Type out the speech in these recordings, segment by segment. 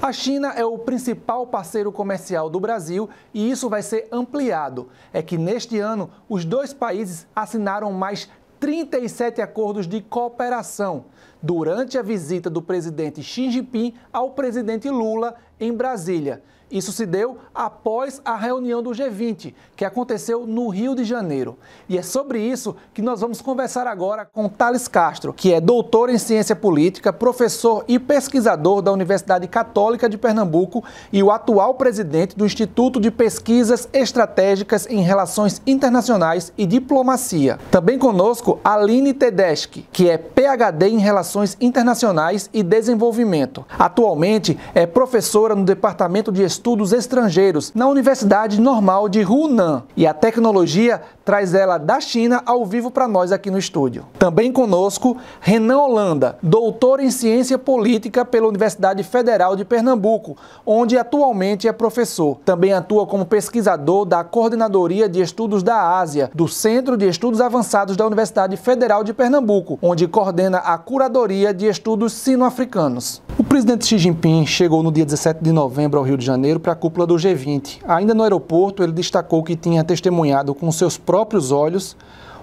A China é o principal parceiro comercial do Brasil e isso vai ser ampliado. É que neste ano, os dois países assinaram mais 37 acordos de cooperação durante a visita do presidente Xi Jinping ao presidente Lula em Brasília. Isso se deu após a reunião do G20, que aconteceu no Rio de Janeiro. E é sobre isso que nós vamos conversar agora com Thales Castro, que é doutor em ciência política, professor e pesquisador da Universidade Católica de Pernambuco e o atual presidente do Instituto de Pesquisas Estratégicas em Relações Internacionais e Diplomacia. Também conosco Aline Tedeschi, que é PhD em Relações Internacionais e Desenvolvimento. Atualmente é professora no Departamento de Estudos Estrangeiros na Universidade Normal de Hunan. E a tecnologia traz ela da China ao vivo para nós aqui no estúdio. Também conosco, Renan Holanda, doutor em Ciência Política pela Universidade Federal de Pernambuco, onde atualmente é professor. Também atua como pesquisador da Coordenadoria de Estudos da Ásia, do Centro de Estudos Avançados da Universidade Federal de Pernambuco, onde coordena a Curadoria de Estudos Sino-Africanos. O presidente Xi Jinping chegou no dia 17 de novembro ao Rio de Janeiro para a cúpula do G20. Ainda no aeroporto, ele destacou que tinha testemunhado com seus próprios olhos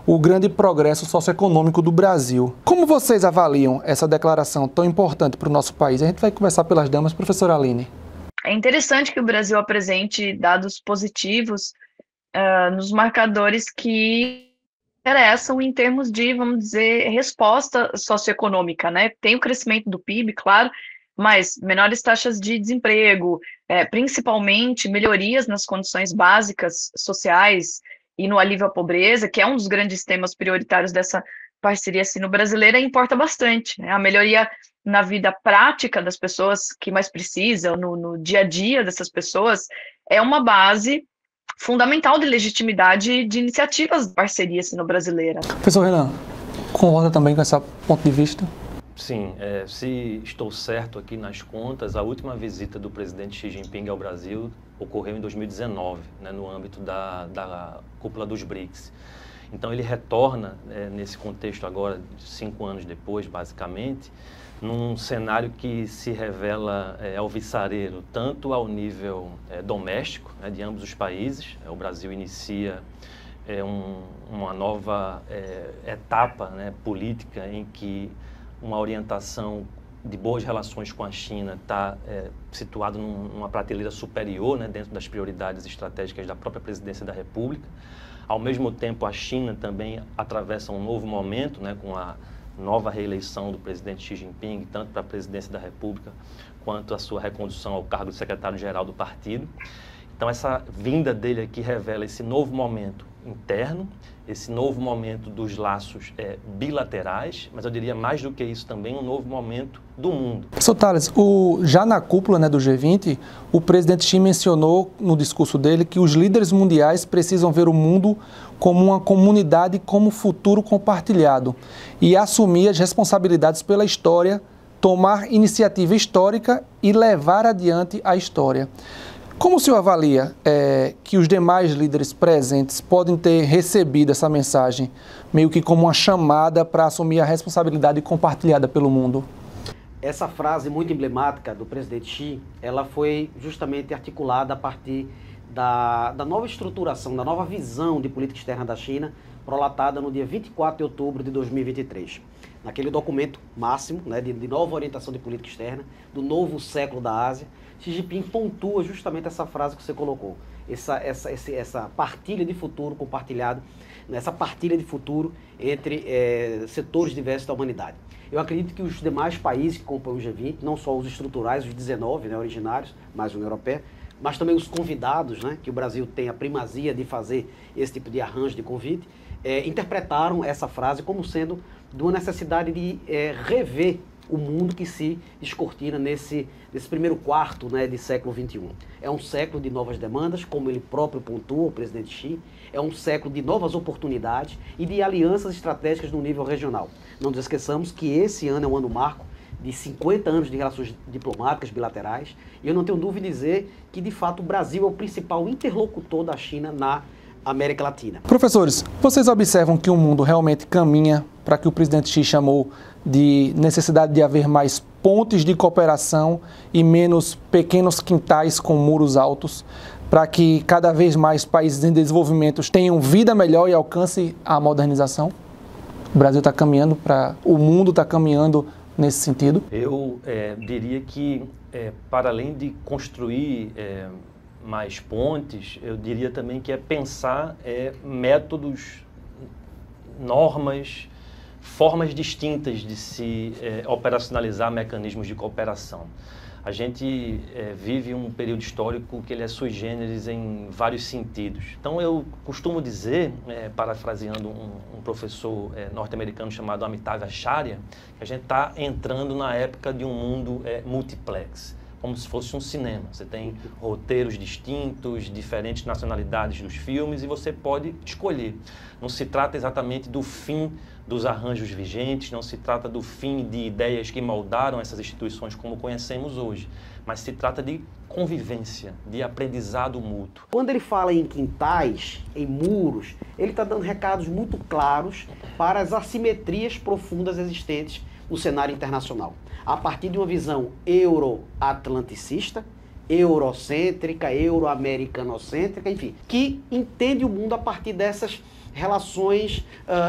o grande progresso socioeconômico do Brasil. Como vocês avaliam essa declaração tão importante para o nosso país? A gente vai conversar pelas damas, professora Aline. É interessante que o Brasil apresente dados positivos nos marcadores que interessam em termos de, vamos dizer, resposta socioeconômica, né? Tem o crescimento do PIB, claro, mas menores taxas de desemprego, principalmente melhorias nas condições básicas sociais e no alívio à pobreza, que é um dos grandes temas prioritários dessa parceria sino-brasileira, importa bastante, né? A melhoria na vida prática das pessoas que mais precisam, no dia a dia dessas pessoas, é uma base fundamental de legitimidade de iniciativas de parceria sino-brasileira. Professor Renan, concorda também com esse ponto de vista? Sim, se estou certo aqui nas contas, a última visita do presidente Xi Jinping ao Brasil ocorreu em 2019, né, no âmbito da cúpula dos BRICS. Então ele retorna, nesse contexto agora, 5 anos depois, basicamente, num cenário que se revela alvissareiro, tanto ao nível doméstico, né, de ambos os países. O Brasil inicia uma nova etapa, né, política em que uma orientação de boas relações com a China está situado numa prateleira superior, né, dentro das prioridades estratégicas da própria presidência da República. Ao mesmo tempo, a China também atravessa um novo momento, né, com a nova reeleição do presidente Xi Jinping, tanto para a presidência da República quanto a sua recondução ao cargo de secretário-geral do partido. Então, essa vinda dele aqui revela esse novo momento interno, esse novo momento dos laços bilaterais, mas eu diria mais do que isso também, um novo momento do mundo. Professor Thales, já na cúpula, né, do G20, o presidente Xi mencionou no discurso dele que os líderes mundiais precisam ver o mundo como uma comunidade como futuro compartilhado e assumir as responsabilidades pela história, tomar iniciativa histórica e levar adiante a história. Como o senhor avalia que os demais líderes presentes podem ter recebido essa mensagem, meio que como uma chamada para assumir a responsabilidade compartilhada pelo mundo? Essa frase muito emblemática do presidente Xi, ela foi justamente articulada a partir da nova estruturação, da nova visão de política externa da China, prolatada no dia 24 de outubro de 2023. Naquele documento máximo, né, de nova orientação de política externa, do novo século da Ásia, Xi Jinping pontua justamente essa frase que você colocou, essa partilha de futuro compartilhado, essa partilha de futuro entre setores diversos da humanidade. Eu acredito que os demais países que compõem o G20, não só os estruturais, os 19, né, originários, mais a União Europeia, mas também os convidados, né, que o Brasil tem a primazia de fazer esse tipo de arranjo de convite, interpretaram essa frase como sendo de uma necessidade de rever o mundo que se descortina nesse primeiro quarto, né, de século XXI. É um século de novas demandas, como ele próprio pontua, o presidente Xi, é um século de novas oportunidades e de alianças estratégicas no nível regional. Não nos esqueçamos que esse ano é um ano marco de 50 anos de relações diplomáticas bilaterais, e eu não tenho dúvida em dizer que, de fato, o Brasil é o principal interlocutor da China na América Latina. Professores, vocês observam que o mundo realmente caminha para que o presidente Xi chamou de necessidade de haver mais pontes de cooperação e menos pequenos quintais com muros altos, para que cada vez mais países em desenvolvimento tenham vida melhor e alcance a modernização? O Brasil está caminhando o mundo está caminhando nesse sentido? Eu diria que, para além de construir mais pontes, eu diria também que é pensar métodos, normas, formas distintas de se operacionalizar mecanismos de cooperação. A gente vive um período histórico que ele é sui generis em vários sentidos. Então, eu costumo dizer, parafraseando um professor norte-americano chamado Amitav Acharya, que a gente está entrando na época de um mundo multiplex, como se fosse um cinema. Você tem roteiros distintos, diferentes nacionalidades dos filmes, e você pode escolher. Não se trata exatamente do fim dos arranjos vigentes, não se trata do fim de ideias que moldaram essas instituições como conhecemos hoje, mas se trata de convivência, de aprendizado mútuo. Quando ele fala em quintais, em muros, ele está dando recados muito claros para as assimetrias profundas existentes no cenário internacional, a partir de uma visão euro-atlanticista, eurocêntrica, euro-americanocêntrica, enfim, que entende o mundo a partir dessas relações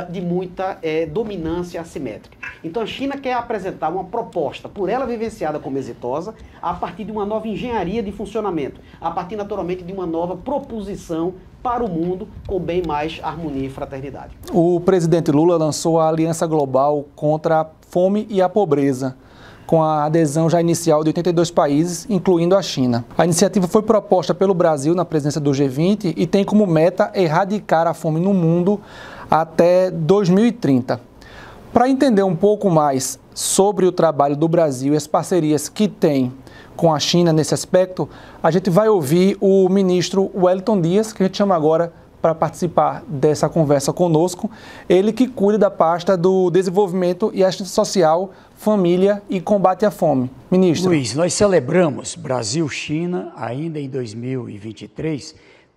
de muita dominância assimétrica. Então a China quer apresentar uma proposta, por ela vivenciada como exitosa, a partir de uma nova engenharia de funcionamento, a partir naturalmente de uma nova proposição para o mundo com bem mais harmonia e fraternidade. O presidente Lula lançou a Aliança Global contra a Fome e a Pobreza, com a adesão já inicial de 82 países, incluindo a China. A iniciativa foi proposta pelo Brasil na presidência do G20 e tem como meta erradicar a fome no mundo até 2030. Para entender um pouco mais sobre o trabalho do Brasil e as parcerias que tem com a China nesse aspecto, a gente vai ouvir o ministro Wellington Dias, que a gente chama agora para participar dessa conversa conosco, ele que cuida da pasta do Desenvolvimento e Assistência Social, Família e Combate à Fome. Ministro. Luiz, nós celebramos Brasil-China ainda em 2023,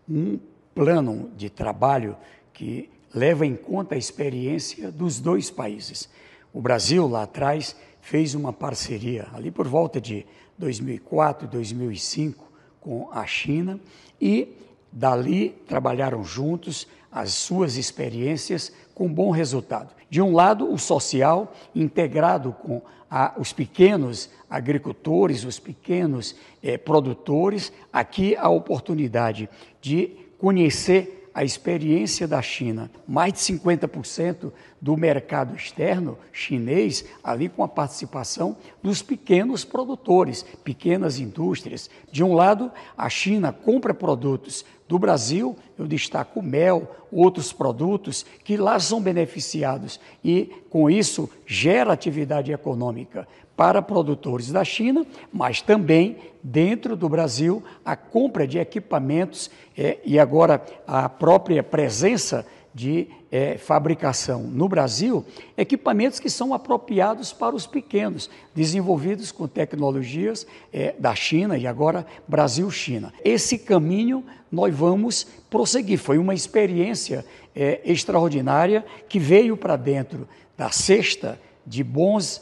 um plano de trabalho que leva em conta a experiência dos dois países. O Brasil, lá atrás, fez uma parceria, ali por volta de 2004, 2005, com a China e dali trabalharam juntos as suas experiências com bom resultado. De um lado, o social, integrado com os pequenos agricultores, os pequenos produtores, aqui a oportunidade de conhecer a experiência da China. Mais de 50% do mercado externo chinês, ali com a participação dos pequenos produtores, pequenas indústrias. De um lado, a China compra produtos do Brasil, eu destaco mel, outros produtos que lá são beneficiados e, com isso, gera atividade econômica para produtores da China, mas também dentro do Brasil a compra de equipamentos e agora a própria presença de fabricação no Brasil, equipamentos que são apropriados para os pequenos, desenvolvidos com tecnologias da China e agora Brasil-China. Esse caminho nós vamos prosseguir. Foi uma experiência extraordinária que veio para dentro da cesta de boas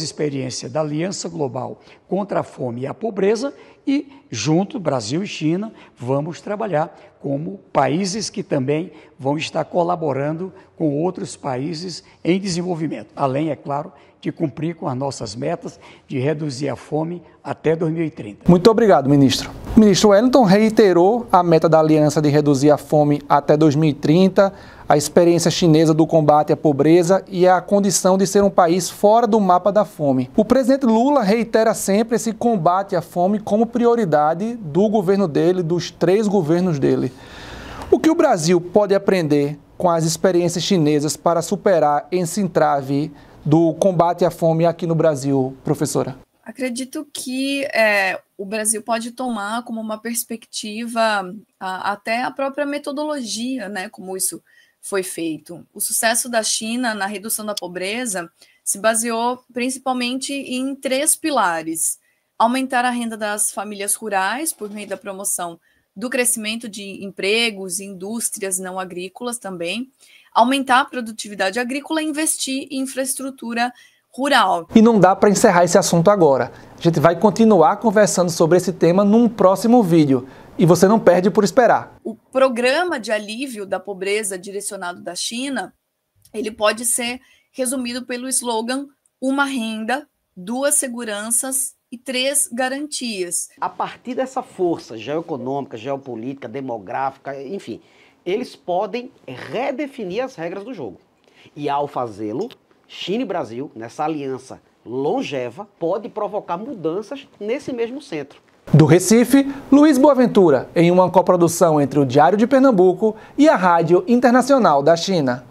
experiências da Aliança Global contra a Fome e a Pobreza e, junto, Brasil e China, vamos trabalhar como países que também vão estar colaborando com outros países em desenvolvimento, além, é claro, de cumprir com as nossas metas de reduzir a fome até 2030. Muito obrigado, ministro. O ministro Wellington reiterou a meta da aliança de reduzir a fome até 2030, a experiência chinesa do combate à pobreza e a condição de ser um país fora do mapa da fome. O presidente Lula reitera sempre esse combate à fome como prioridade do governo dele, dos 3 governos dele. O que o Brasil pode aprender com as experiências chinesas para superar esse entrave do combate à fome aqui no Brasil, professora? Acredito que o Brasil pode tomar como uma perspectiva até a própria metodologia, né, como isso foi feito. O sucesso da China na redução da pobreza se baseou principalmente em 3 pilares: aumentar a renda das famílias rurais por meio da promoção do crescimento de empregos e indústrias não agrícolas também, aumentar a produtividade agrícola e investir em infraestrutura rural. E não dá para encerrar esse assunto agora. A gente vai continuar conversando sobre esse tema num próximo vídeo. E você não perde por esperar. O programa de alívio da pobreza direcionado da China, ele pode ser resumido pelo slogan: uma renda, 2 seguranças e 3 garantias. A partir dessa força geoeconômica, geopolítica, demográfica, enfim, eles podem redefinir as regras do jogo. E ao fazê-lo, China e Brasil, nessa aliança longeva, pode provocar mudanças nesse mesmo centro. Do Recife, Luiz Boaventura, em uma coprodução entre o Diário de Pernambuco e a Rádio Internacional da China.